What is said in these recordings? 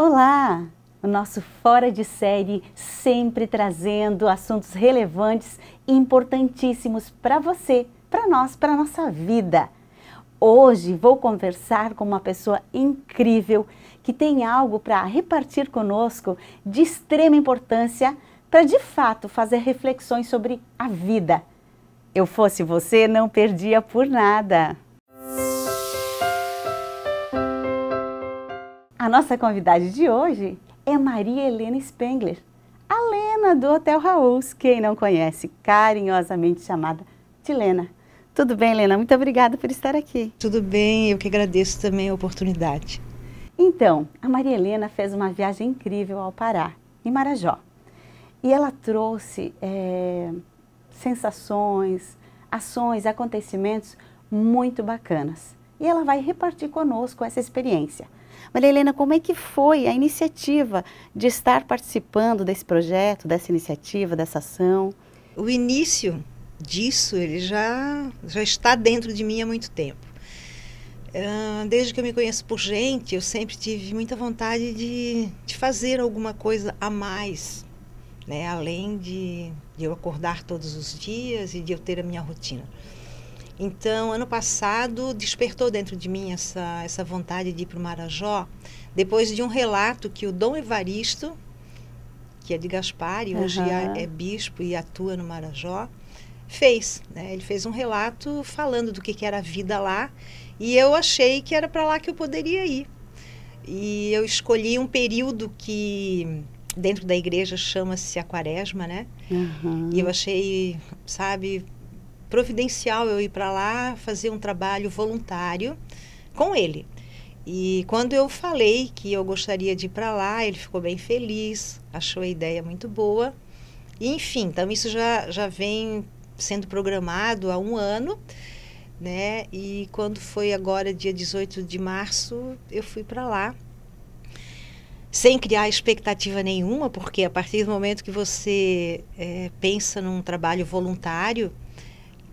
Olá! O nosso Fora de Série sempre trazendo assuntos relevantes e importantíssimos para você, para nós, para a nossa vida. Hoje vou conversar com uma pessoa incrível que tem algo para repartir conosco de extrema importância para de fato fazer reflexões sobre a vida. Eu fosse você, não perdia por nada. A nossa convidada de hoje é Maria Helena Spengler, a Lena do Hotel Raus, quem não conhece, carinhosamente chamada de Lena. Tudo bem, Lena? Muito obrigada por estar aqui. Tudo bem, eu que agradeço também a oportunidade. Então, a Maria Helena fez uma viagem incrível ao Pará, em Marajó. E ela trouxe sensações, ações, acontecimentos muito bacanas. E ela vai repartir conosco essa experiência. Maria Helena, como é que foi a iniciativa de estar participando desse projeto, dessa iniciativa, dessa ação? O início disso, ele já está dentro de mim há muito tempo. Desde que eu me conheço por gente, eu sempre tive muita vontade de fazer alguma coisa a mais, né? Além de eu acordar todos os dias e de eu ter a minha rotina. Então, ano passado, despertou dentro de mim essa vontade de ir para o Marajó, depois de um relato que o Dom Evaristo, que é de Gaspar e hoje é bispo e atua no Marajó, fez, né? Ele fez um relato falando do que era a vida lá, e eu achei que era para lá que eu poderia ir. E eu escolhi um período que dentro da igreja chama-se a Quaresma, né? E eu achei, sabe, providencial eu ir para lá fazer um trabalho voluntário com ele. E quando eu falei que eu gostaria de ir para lá, ele ficou bem feliz, achou a ideia muito boa. E, enfim, então isso já vem sendo programado há um ano, né? E quando foi agora, dia 18 de março, eu fui para lá, sem criar expectativa nenhuma, porque a partir do momento que você pensa num trabalho voluntário,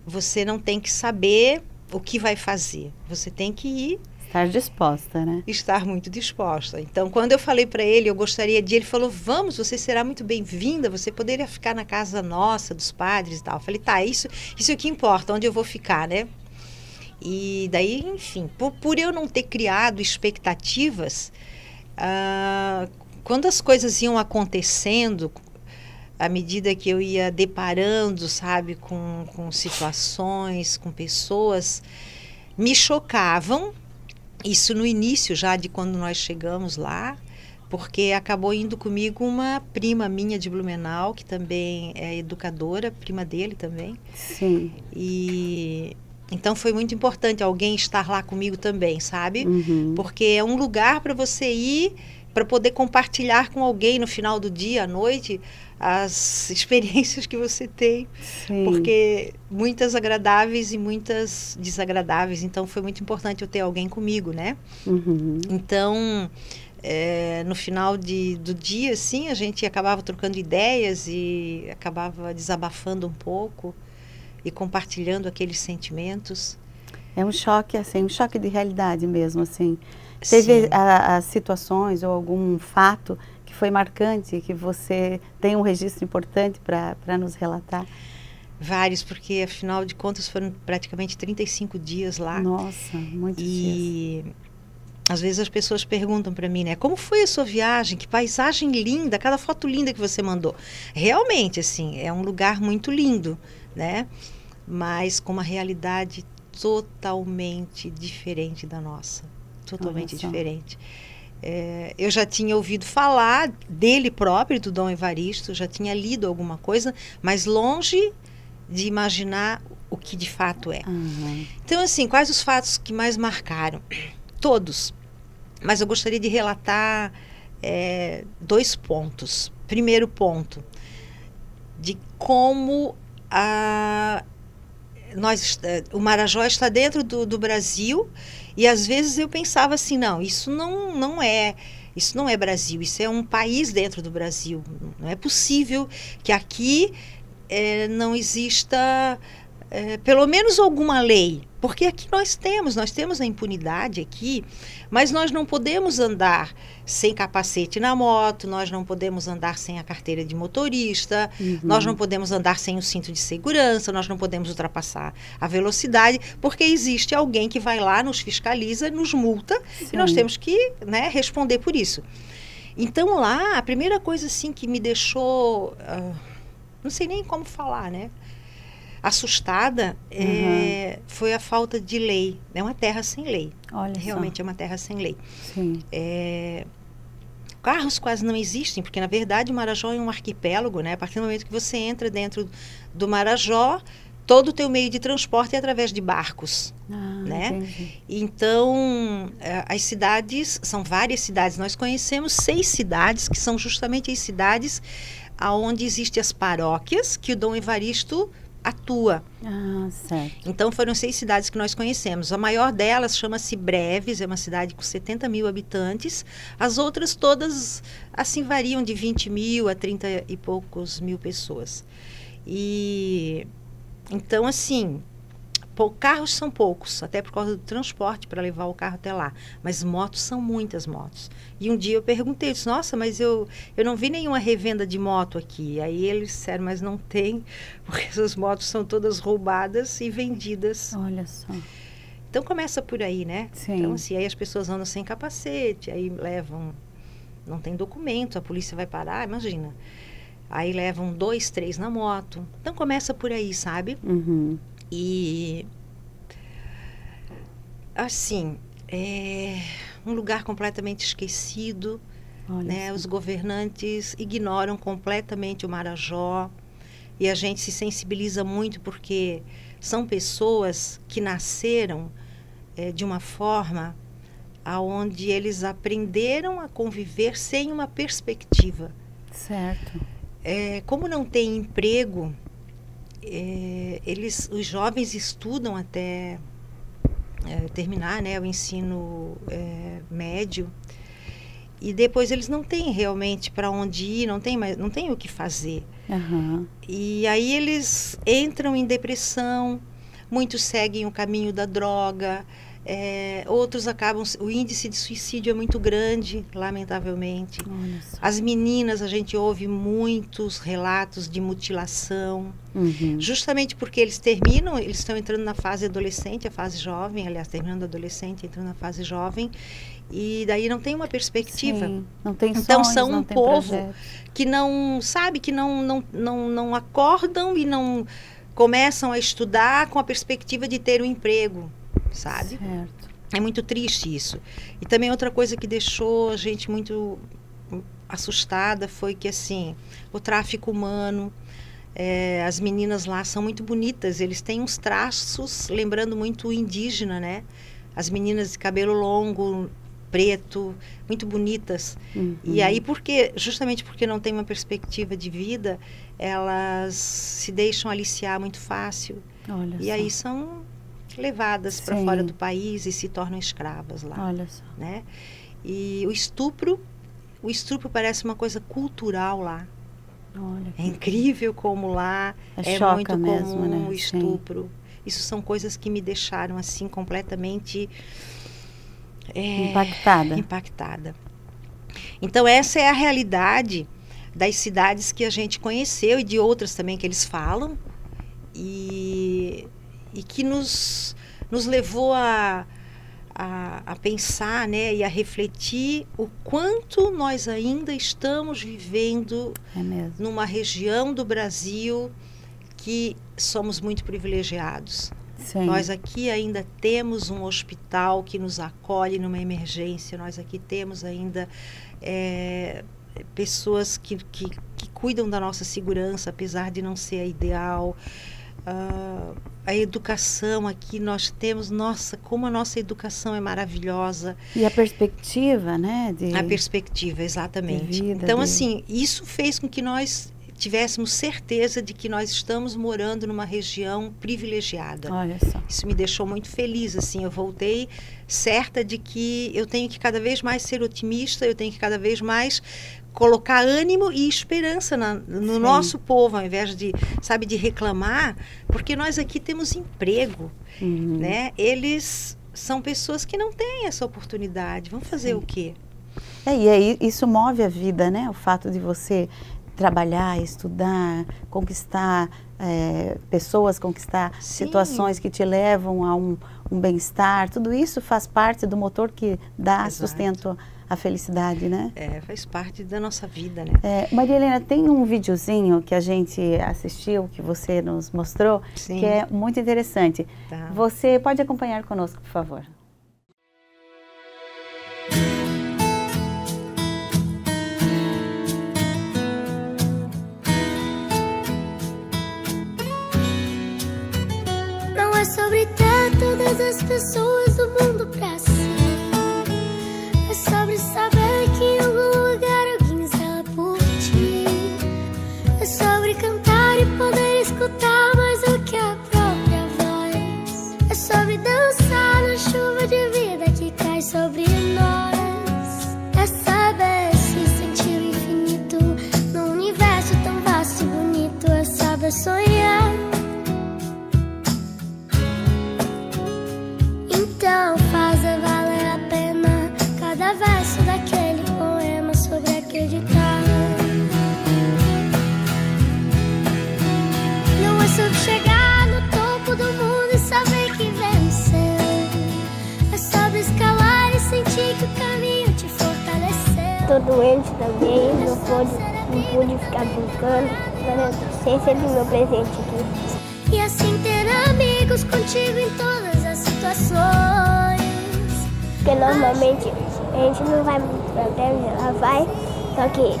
você não tem que saber o que vai fazer. Você tem que ir. Estar disposta, né? Estar muito disposta. Então, quando eu falei para ele, eu gostaria de ir, ele falou, vamos, você será muito bem-vinda, você poderia ficar na casa nossa, dos padres e tal. Eu falei, tá, isso é o que importa, onde eu vou ficar, né? E daí, enfim, por eu não ter criado expectativas, quando as coisas iam acontecendo, à medida que eu ia deparando, sabe, com situações, com pessoas, me chocavam. Isso no início já de quando nós chegamos lá, porque acabou indo comigo uma prima minha de Blumenau, que também é educadora, prima dele também. Sim. E então foi muito importante alguém estar lá comigo também, sabe? Porque é um lugar para você ir, para poder compartilhar com alguém no final do dia, à noite, as experiências que você tem. Sim. Porque muitas agradáveis e muitas desagradáveis. Então, foi muito importante eu ter alguém comigo, né? Então, no final do dia, assim, a gente acabava trocando ideias e acabava desabafando um pouco e compartilhando aqueles sentimentos. É um choque, assim, um choque de realidade mesmo, assim. Teve as situações ou algum fato que foi marcante, que você tem um registro importante para nos relatar? Vários, porque afinal de contas foram praticamente 35 dias lá. Nossa, muitos dias. E às vezes as pessoas perguntam para mim, né? Como foi a sua viagem? Que paisagem linda, cada foto linda que você mandou. Realmente, assim, é um lugar muito lindo, né? Mas com uma realidade totalmente diferente da nossa. Totalmente diferente. Eu já tinha ouvido falar dele próprio, do Dom Evaristo, já tinha lido alguma coisa, mas longe de imaginar o que de fato é. Então, assim, quais os fatos que mais marcaram? Todos. Mas eu gostaria de relatar 2 pontos. Primeiro ponto, de como o Marajó está dentro do Brasil, e às vezes eu pensava assim, não, isso não é Brasil, isso é um país dentro do Brasil. Não é possível que aqui não exista pelo menos alguma lei, porque aqui nós temos a impunidade aqui, mas nós não podemos andar sem capacete na moto, nós não podemos andar sem a carteira de motorista, nós não podemos andar sem o cinto de segurança, nós não podemos ultrapassar a velocidade, porque existe alguém que vai lá, nos fiscaliza, nos multa, e nós temos que, né, responder por isso. Então lá, a primeira coisa assim que me deixou, não sei nem como falar, né? Assustada, foi a falta de lei. É uma terra sem lei. Olha Realmente só. é uma terra sem lei. Sim. Carros quase não existem, porque na verdade o Marajó é um arquipélago, né? A partir do momento que você entra dentro do Marajó, todo o teu meio de transporte é através de barcos, né? Entendi. Então, as cidades, são várias cidades. Nós conhecemos 6 cidades, que são justamente as cidades onde existem as paróquias que o Dom Evaristo atua. Certo. Então foram 6 cidades que nós conhecemos. A maior delas chama-se Breves, é uma cidade com 70 mil habitantes. As outras todas, assim, variam de 20 mil a 30 e poucos mil pessoas. E então, assim, carros são poucos, até por causa do transporte para levar o carro até lá. Mas motos são muitas motos. E um dia eu perguntei, disse, nossa, mas eu não vi nenhuma revenda de moto aqui. Aí eles disseram, mas não tem, porque essas motos são todas roubadas e vendidas. Olha só. Então começa por aí, né? Sim. Então, assim, aí as pessoas andam sem capacete, aí levam, não tem documento, a polícia vai parar, imagina. Aí levam 2, 3 na moto. Então começa por aí, sabe? E assim, um lugar completamente esquecido, né? Os governantes ignoram completamente o Marajó, e a gente se sensibiliza muito porque são pessoas que nasceram de uma forma aonde eles aprenderam a conviver sem uma perspectiva. Certo. Como não tem emprego, os jovens estudam até terminar, né, o ensino médio, e depois eles não têm realmente para onde ir, não tem o que fazer. E aí eles entram em depressão, muitos seguem o caminho da droga, outros acabam... O índice de suicídio é muito grande, lamentavelmente. As meninas, a gente ouve muitos relatos de mutilação, justamente porque eles estão entrando na fase adolescente, a fase jovem, aliás, terminando a adolescente, entrando na fase jovem, e daí não tem uma perspectiva. Sim, não tem sonhos, então são não um tem povo projeto. que não sabe, que não acordam e não começam a estudar com a perspectiva de ter um emprego, sabe? Certo. É muito triste isso. E também outra coisa que deixou a gente muito assustada foi que, assim, o tráfico humano, as meninas lá são muito bonitas, eles têm uns traços lembrando muito o indígena, né? As meninas de cabelo longo, preto, muito bonitas. E aí, justamente porque não tem uma perspectiva de vida, elas se deixam aliciar muito fácil. Olha e só. aí são levadas para fora do país e se tornam escravas lá. Olha só. Né? E o estupro parece uma coisa cultural lá. Olha, é incrível como lá é muito comum, né? O estupro. Sim. Isso são coisas que me deixaram assim completamente impactada. Então essa é a realidade das cidades que a gente conheceu e de outras também que eles falam e que nos levou a pensar, né, e a refletir o quanto nós ainda estamos vivendo numa região do Brasil que somos muito privilegiados. Sim. Nós aqui ainda temos um hospital que nos acolhe numa emergência, nós aqui temos ainda pessoas que cuidam da nossa segurança, apesar de não ser a ideal. A educação aqui nós temos, nossa, como a nossa educação é maravilhosa. E a perspectiva, né? A perspectiva, exatamente. Então, assim, isso fez com que nós tivéssemos certeza de que nós estamos morando numa região privilegiada. Olha só. Isso me deixou muito feliz, assim, eu voltei certa de que eu tenho que cada vez mais ser otimista, eu tenho que cada vez mais colocar ânimo e esperança no nosso povo, ao invés de, sabe, de reclamar, porque nós aqui temos emprego, né? Eles são pessoas que não têm essa oportunidade, vão fazer o quê? E aí isso move a vida, né? O fato de você trabalhar, estudar, conquistar pessoas, conquistar situações que te levam a um bem-estar, tudo isso faz parte do motor que dá sustento à felicidade, né? Faz parte da nossa vida, né? Maria Helena, tem um videozinho que a gente assistiu, que você nos mostrou, que é muito interessante. Tá. Você pode acompanhar conosco, por favor. Não é sobre ter todas as pessoas do mundo pra si. É sobre saber que em algum lugar alguém zela por ti. É sobre cantar e poder escutar mais do que a própria voz. É sobre dançar na chuva de vida que cai sobre nós. É saber se sentir o infinito num universo tão vasto e bonito. É saber sonhar. Então fazer valer a pena cada verso daquele poema sobre acreditar. Não é sobre chegar no topo do mundo e saber que venceu. É sobre escalar e sentir que o caminho te fortaleceu. Tô doente também, não pude ficar brincando, mas eu sei sempre meu presente aqui. E assim ter amigos contigo em todas as situações. Porque normalmente a gente não vai pra greve, ela vai, só que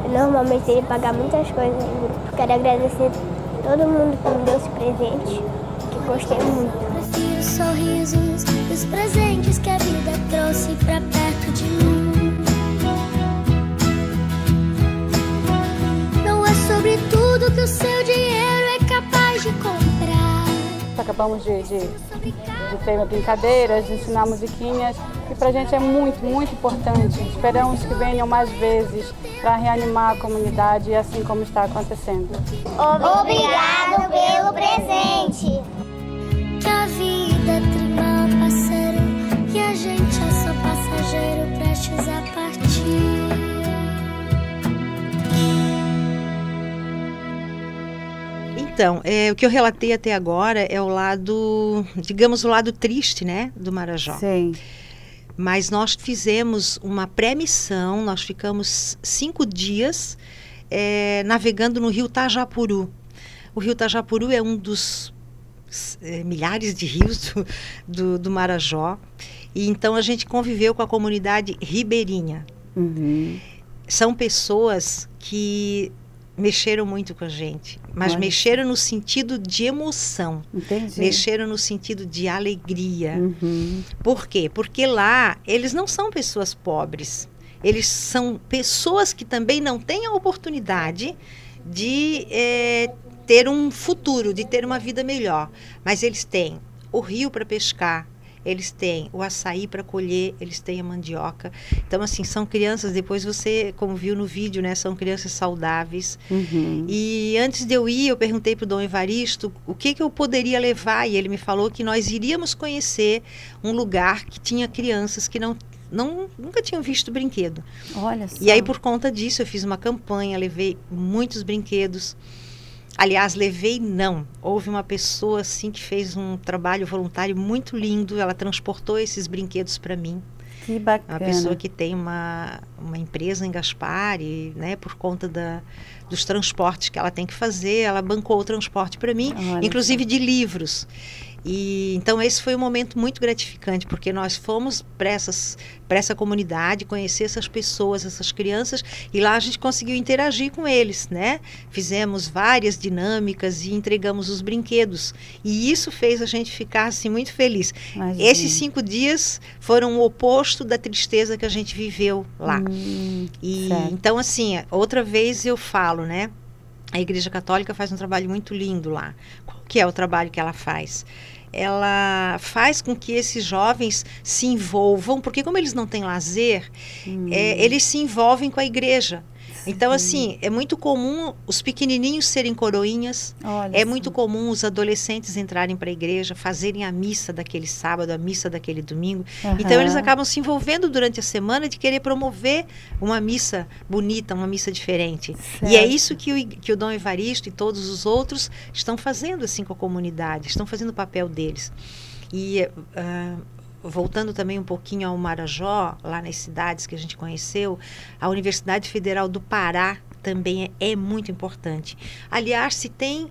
normalmente tem que pagar muitas coisas. Eu quero agradecer a todo mundo que me deu esse presente, que gostei muito. Prefiro os sorrisos e os presentes que a vida trouxe pra perto de mim. Não é sobre tudo que o seu dinheiro é capaz de comprar. Acabamos de ter uma brincadeira, de ensinar musiquinhas, e pra gente é muito, muito importante. Esperamos que venham mais vezes para reanimar a comunidade, assim como está acontecendo. Obrigado pelo presente! Que a vida é tribal, parceiro, e a gente é só passageiro prestes a partir. Então, o que eu relatei até agora é o lado, digamos, o lado triste, né, do Marajó. Sim. Mas nós fizemos uma pré-missão, nós ficamos 5 dias navegando no rio Tajapuru. O rio Tajapuru é um dos milhares de rios do Marajó. E então a gente conviveu com a comunidade ribeirinha. São pessoas que mexeram muito com a gente, mas mexeram no sentido de emoção. Entendi. Mexeram no sentido de alegria. Por quê? Porque lá eles não são pessoas pobres, eles são pessoas que também não têm a oportunidade de ter um futuro, de ter uma vida melhor, mas eles têm o rio para pescar, eles têm o açaí para colher, eles têm a mandioca. Então, assim, são crianças, depois você, como viu no vídeo, né, são crianças saudáveis. E antes de eu ir, eu perguntei para o Dom Evaristo o que eu poderia levar, e ele me falou que nós iríamos conhecer um lugar que tinha crianças que nunca tinham visto brinquedo. Olha só. E aí, por conta disso, eu fiz uma campanha, levei muitos brinquedos. Aliás, houve uma pessoa assim que fez um trabalho voluntário muito lindo, ela transportou esses brinquedos para mim. Que bacana. Uma pessoa que tem uma empresa em Gaspar e, né, por conta dos transportes que ela tem que fazer, ela bancou o transporte para mim, inclusive de livros. E então esse foi um momento muito gratificante, porque nós fomos para essa comunidade, conhecer essas pessoas, essas crianças, e lá a gente conseguiu interagir com eles, né? Fizemos várias dinâmicas e entregamos os brinquedos, e isso fez a gente ficar assim muito feliz. Imagina. Esses 5 dias foram o oposto da tristeza que a gente viveu lá. E certo. então, assim, outra vez eu falo, né? a Igreja Católica faz um trabalho muito lindo lá. Qual que é o trabalho que ela faz? Ela faz com que esses jovens se envolvam, porque como eles não têm lazer, eles se envolvem com a igreja. Então, assim, é muito comum os pequenininhos serem coroinhas, é muito comum os adolescentes entrarem para a igreja, fazerem a missa daquele sábado, a missa daquele domingo. Então, eles acabam se envolvendo durante a semana de querer promover uma missa bonita, uma missa diferente. E é isso que o Dom Evaristo e todos os outros estão fazendo assim com a comunidade, estão fazendo o papel deles. E voltando também um pouquinho ao Marajó, lá nas cidades que a gente conheceu, a Universidade Federal do Pará também é muito importante. Aliás, se tem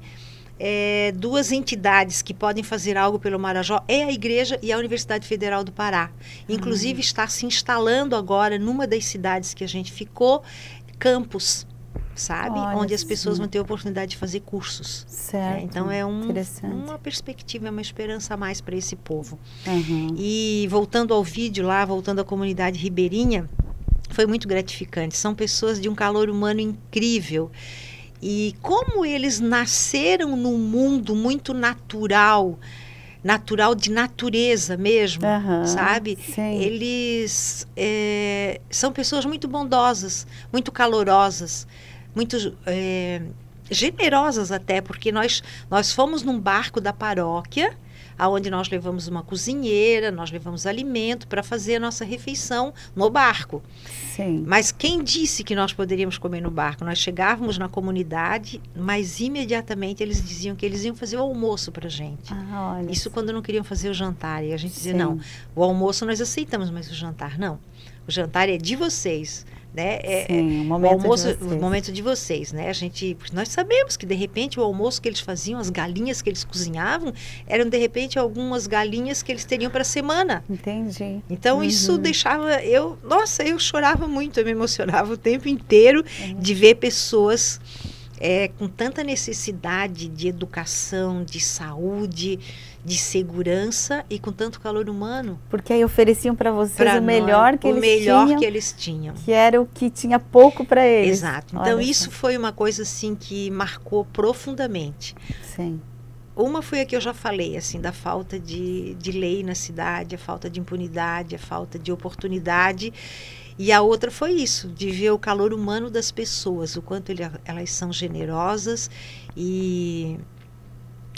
duas entidades que podem fazer algo pelo Marajó, é a Igreja e a Universidade Federal do Pará. Inclusive está se instalando agora numa das cidades que a gente ficou, campus, sabe? Onde as pessoas vão ter a oportunidade de fazer cursos. Certo. Então é uma perspectiva, é uma esperança a mais para esse povo. E voltando ao vídeo lá, voltando à comunidade ribeirinha, foi muito gratificante. São pessoas de um calor humano incrível. E como eles nasceram num mundo muito natural de natureza mesmo, sabe? Sim. Eles são pessoas muito bondosas, muito calorosas, muito generosas até, porque nós fomos num barco da paróquia, aonde nós levamos uma cozinheira, nós levamos alimento para fazer a nossa refeição no barco. Sim. Mas quem disse que nós poderíamos comer no barco? Nós chegávamos na comunidade, mas imediatamente eles diziam que eles iam fazer o almoço para a gente. Isso quando não queriam fazer o jantar. E a gente dizia, não, o almoço nós aceitamos, mas o jantar não. O jantar é de vocês. Né? Sim, o almoço, o momento de vocês, né? Nós sabemos que de repente o almoço que eles faziam, as galinhas que eles cozinhavam, eram de repente algumas galinhas que eles teriam para a semana. Entendi. Então isso deixava eu chorava muito, eu me emocionava o tempo inteiro de ver pessoas com tanta necessidade de educação, de saúde, de segurança e com tanto calor humano. Porque aí ofereciam para vocês o melhor que eles tinham. Que era o que tinha pouco para eles. Exato. Então isso foi uma coisa assim que marcou profundamente. Sim. Uma foi a que eu já falei, assim, da falta de lei na cidade, a falta de impunidade, a falta de oportunidade. E a outra foi isso, de ver o calor humano das pessoas, o quanto elas são generosas e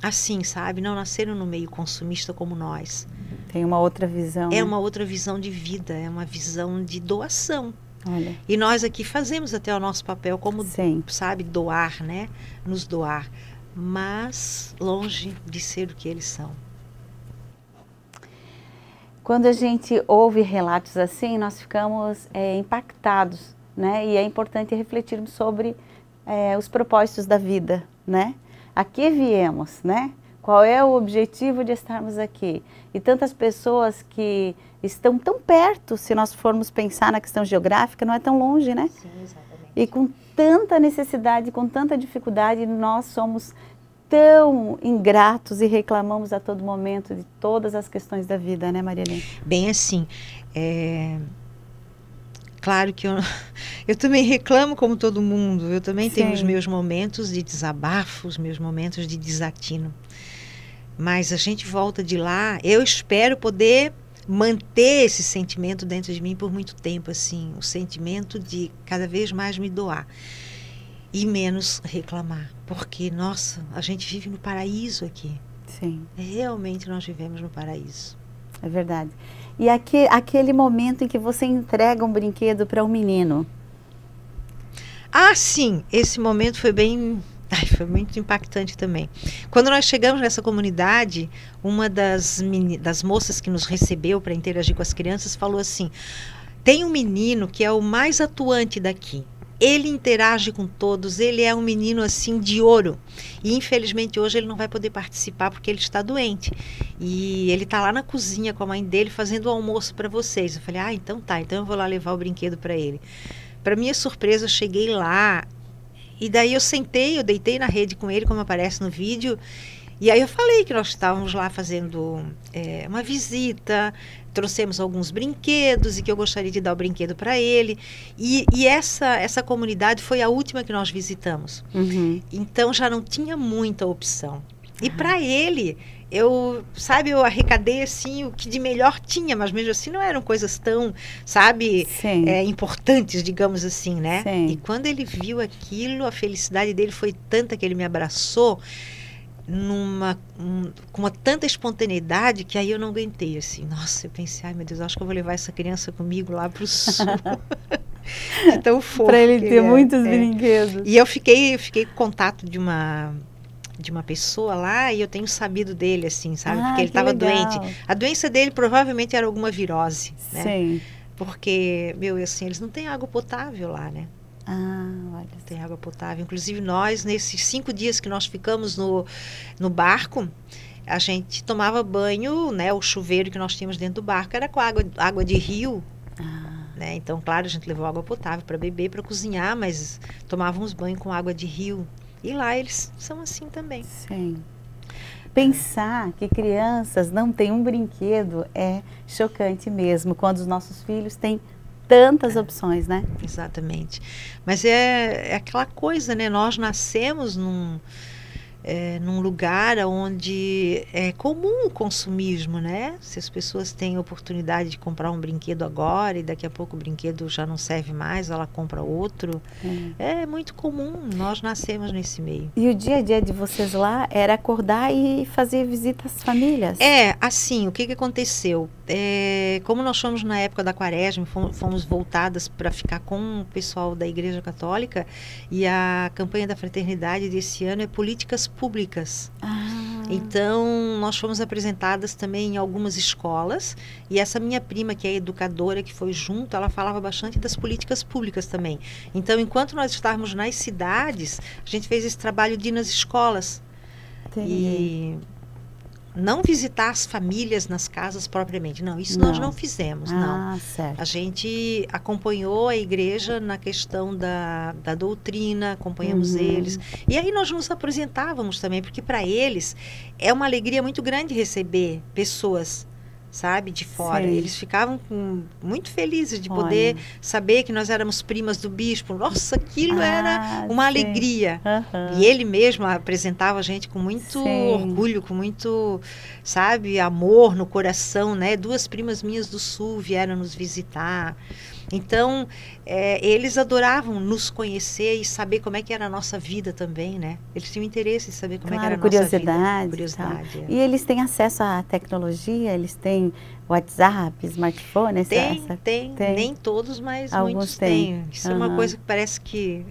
assim, sabe? Não nasceram no meio consumista como nós. Tem uma outra visão. É uma outra visão de vida, é uma visão de doação. Olha. E nós aqui fazemos até o nosso papel como, sabe, doar, né? Nos doar. Mas longe de ser o que eles são. Quando a gente ouve relatos assim, nós ficamos impactados, né? E é importante refletirmos sobre os propósitos da vida, né? A que viemos, né? Qual é o objetivo de estarmos aqui? E tantas pessoas que estão tão perto, se nós formos pensar na questão geográfica, não é tão longe, né? Sim, exatamente. E com tanta necessidade, com tanta dificuldade, nós somos tão ingratos e reclamamos a todo momento de todas as questões da vida, né, Maria Helena? Bem assim, claro que eu também reclamo como todo mundo, eu também tenho os meus momentos de desabafo, os meus momentos de desatino. Mas a gente volta de lá, eu espero poder manter esse sentimento dentro de mim por muito tempo, assim, o sentimento de cada vez mais me doar. E menos reclamar, porque, nossa, a gente vive no paraíso aqui. Sim. Realmente nós vivemos no paraíso. É verdade. E aquele momento em que você entrega um brinquedo para um menino? Ah, sim, esse momento foi foi muito impactante também. Quando nós chegamos nessa comunidade, uma das moças que nos recebeu para interagir com as crianças falou assim, tem um menino que é o mais atuante daqui. Ele interage com todos, ele é um menino assim de ouro. E infelizmente hoje ele não vai poder participar porque ele está doente. E ele está lá na cozinha com a mãe dele fazendo o almoço para vocês. Eu falei, então tá, então eu vou lá levar o brinquedo para ele. Para minha surpresa, eu cheguei lá e daí eu deitei na rede com ele, como aparece no vídeo. E aí eu falei que nós estávamos lá fazendo uma visita, trouxemos alguns brinquedos e que eu gostaria de dar o brinquedo para ele. E essa comunidade foi a última que nós visitamos. Então já não tinha muita opção. E para ele, eu arrecadei assim o que de melhor tinha, mas mesmo assim não eram coisas tão, importantes, digamos assim, né? Sim. E quando ele viu aquilo, a felicidade dele foi tanta que ele me abraçou com uma tanta espontaneidade que aí eu não aguentei, assim. Nossa, eu pensei, ai meu Deus, acho que eu vou levar essa criança comigo lá pro sul. Então fofo. Para ele ter muitos brinquedos. E eu fiquei com contato de uma pessoa lá e eu tenho sabido dele, assim, sabe? Porque ele estava doente. A doença dele provavelmente era alguma virose, né? Sim. Porque, assim, eles não têm água potável lá, né? Olha. Não tem água potável. Inclusive nós, nesses 5 dias que nós ficamos no barco, a gente tomava banho, né? O chuveiro que nós tínhamos dentro do barco era com água de rio. Né? Então, claro, a gente levou água potável para beber, para cozinhar, mas tomávamos banho com água de rio. E lá eles são assim também. Sim. Pensar que crianças não têm um brinquedo é chocante mesmo, quando os nossos filhos têm tantas opções, né? Exatamente. Mas é aquela coisa, né? Nós nascemos num lugar onde é comum o consumismo, né? Se as pessoas têm oportunidade de comprar um brinquedo agora e daqui a pouco o brinquedo já não serve mais, ela compra outro. É muito comum, nós nascemos nesse meio. E o dia a dia de vocês lá era acordar e fazer visitas às famílias? Assim, o que aconteceu? Como nós fomos na época da Quaresma, fomos voltadas para ficar com o pessoal da Igreja Católica, e a campanha da fraternidade desse ano é políticas públicas. Então, nós fomos apresentadas também em algumas escolas, e essa minha prima, que é educadora, que foi junto, ela falava bastante das políticas públicas também. Então, enquanto nós estávamos nas cidades, a gente fez esse trabalho de ir nas escolas. Entendi. E não visitar as famílias nas casas propriamente. Não, isso nós não fizemos, não. Certo. A gente acompanhou a igreja na questão da doutrina, acompanhamos eles. E aí nós nos apresentávamos também, porque para eles é uma alegria muito grande receber pessoas, sabe, de fora. Sim. Eles ficavam muito felizes de poder saber que nós éramos primas do bispo. Nossa, aquilo era uma alegria. E ele mesmo apresentava a gente com muito orgulho, com muito, sabe, amor no coração, né? 2 primas minhas do sul vieram nos visitar. Então, eles adoravam nos conhecer e saber como é que era a nossa vida também, né? Eles tinham interesse em saber como é que era a nossa vida. Curiosidade. E eles têm acesso à tecnologia? Eles têm WhatsApp, smartphone? Tem. Nem todos, mas alguns muitos têm. Isso é uma coisa que parece que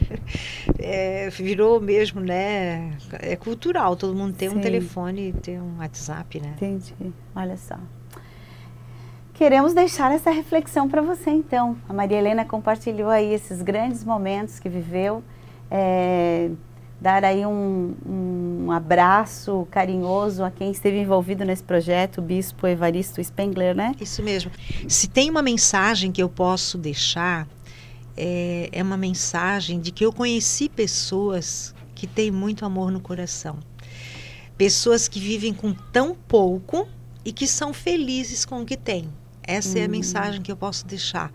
virou mesmo, né? É cultural, todo mundo tem um telefone e tem um WhatsApp, né? Entendi. Olha só. Queremos deixar essa reflexão para você, então. A Maria Helena compartilhou aí esses grandes momentos que viveu, dar aí um abraço carinhoso a quem esteve envolvido nesse projeto, o Bispo Evaristo Spengler, né? Isso mesmo. Se tem uma mensagem que eu posso deixar, é uma mensagem de que eu conheci pessoas que têm muito amor no coração. Pessoas que vivem com tão pouco e que são felizes com o que têm. Essa é a mensagem que eu posso deixar.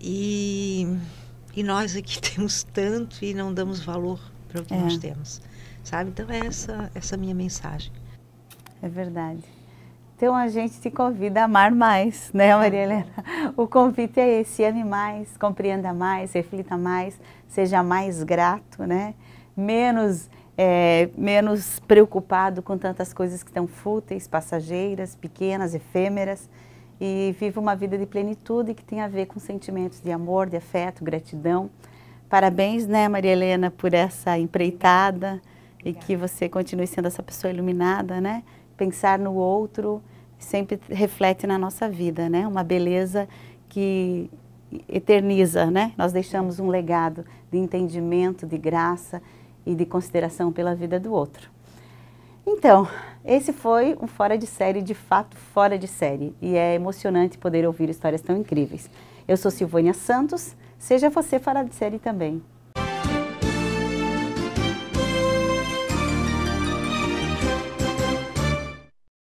E nós aqui temos tanto e não damos valor para o que nós temos, sabe? Então é essa minha mensagem. É verdade. Então a gente te convida a amar mais, né, Maria Helena? O convite é esse: ame mais, compreenda mais, reflita mais, seja mais grato, né? Menos preocupado com tantas coisas que estão fúteis, passageiras, pequenas, efêmeras, e viva uma vida de plenitude que tem a ver com sentimentos de amor, de afeto, gratidão. Parabéns, né, Maria Helena, por essa empreitada. Obrigada. E que você continue sendo essa pessoa iluminada, né? Pensar no outro sempre reflete na nossa vida, né? Uma beleza que eterniza, né? Nós deixamos um legado de entendimento, de graça e de consideração pela vida do outro. Então, esse foi um Fora de Série, de fato fora de série. E é emocionante poder ouvir histórias tão incríveis. Eu sou Silvânia Santos, seja você fora de série também.